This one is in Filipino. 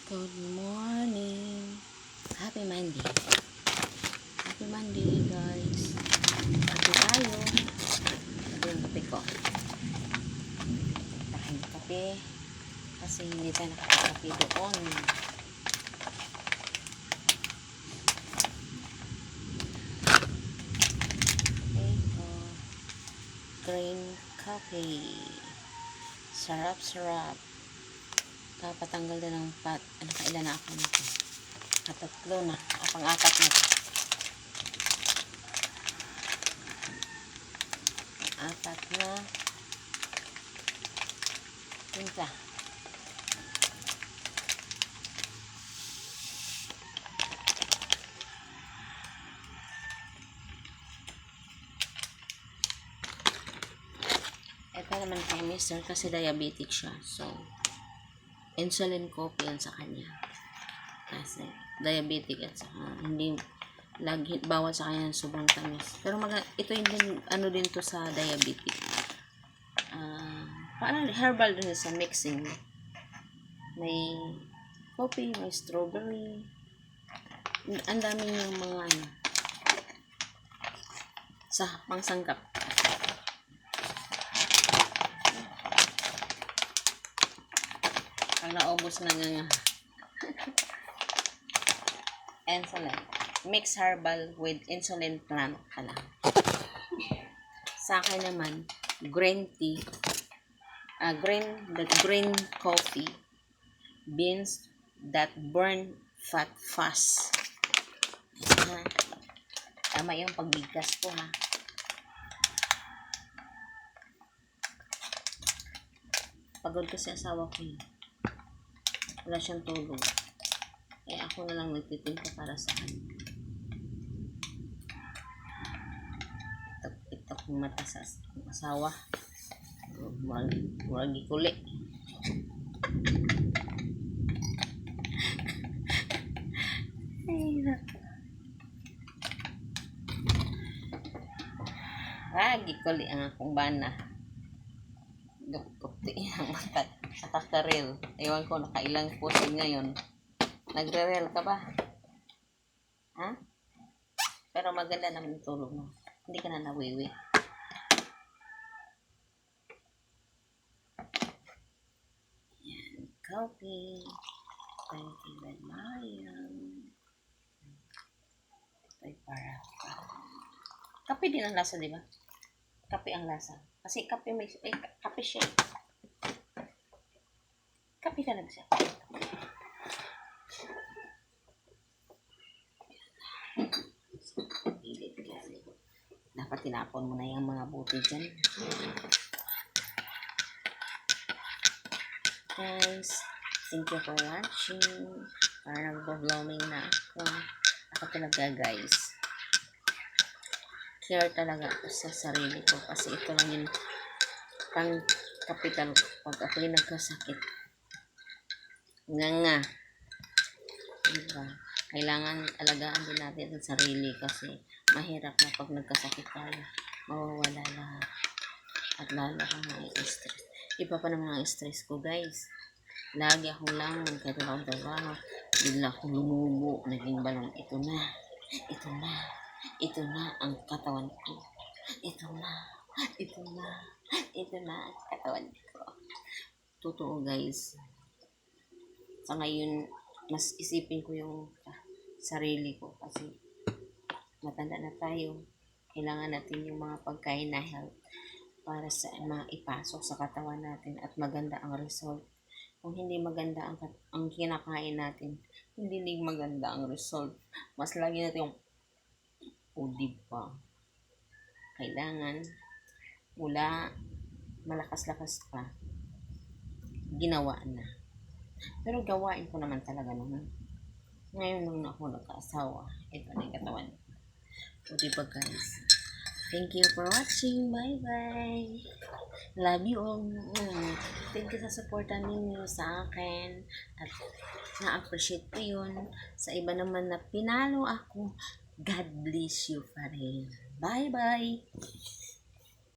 Good morning. Happy Monday. Happy Monday, guys. Kape tayo. Ito yung kape ko. Takin kape. Kasi hindi tayo nakakape doon. Ito. Green coffee. Sarap-sarap. Kapatanggal din ng pat. Nakailan na ako nito. Katatlo na. Pang-apat na. Apat na. Tinta. Ito naman kay mister kasi diabetic siya. So, insulin coffee yan sa kanya. Kasi diabetic at saka hindi lagi bawal sa kanya ng sobrang tamis. Pero ito yung din, ano din to sa diabetic. Parang herbal din sa mixing. May coffee, may strawberry. Ang dami yung mga ano, sa pangsangkap. Pag naubos na nga insulin. Mix herbal with insulin plant pala. Sa akin naman, green tea, green coffee, beans that burn fat fast. Tama yung pagbigkas ko, ha. Pagod kasi asawa ko yun. Wala siyang tulog. Eh ako na lang nagtitinta para sa kanya. Itak yung mata sa asawa. Murag ikuli. Gikuli ang akong bana. Puti ang mata. Nakakarel. Ewan ko, nakailang pusin ngayon. Nagre-rel ka ba? Ha? Pero maganda naman yung tulog mo. Hindi ka na nawiwi. Yan. Coffee. Thank you very much. Ito'y para. Kape din ang lasa, di ba? Kape ang lasa. Kasi kape may... kape siya. Kape talaga siya. Dapat tinapon mo na yung mga buti dyan. Guys, thank you for watching. Parang nagbo-blooming na ako. Ako talaga, guys. Care talaga ako sa sarili ko. Kasi ito lang yung pang kapital ko pag ako'y nagkasakit. Nga. Diba? Kailangan alagaan din natin ang sarili kasi mahirap na pag nagkasakit tayo. Mawawala lahat. At lalo akong stress. Iba pa naman ang stress ko, guys. Lagi akong langon kahit wala akong trabaho. Bigla akong lumubo. Naging balon. Ito na. Ito na. Ito na ang katawan ko. Ito na. Ito na. Ito na ang katawan ko. Totoo, guys. Sa ngayon, mas isipin ko yung sarili ko kasi matanda na tayo. Kailangan natin yung mga pagkain na health para sa ipasok sa katawan natin at maganda ang result. Kung hindi maganda ang kinakain natin, hindi din maganda ang result. Mas lagi natin yung diba? Kailangan mula malakas-lakas pa, ginawa na. Pero gawain ko naman talaga naman. Ngayon nung ako nagkaasawa, ito na yung katawan. O diba, guys? Thank you for watching. Bye-bye. Love you all. Thank you sa supportan ninyo sa akin. At na-appreciate ko yun. Sa iba naman na pinalo ako, God bless you pa rin. Bye-bye.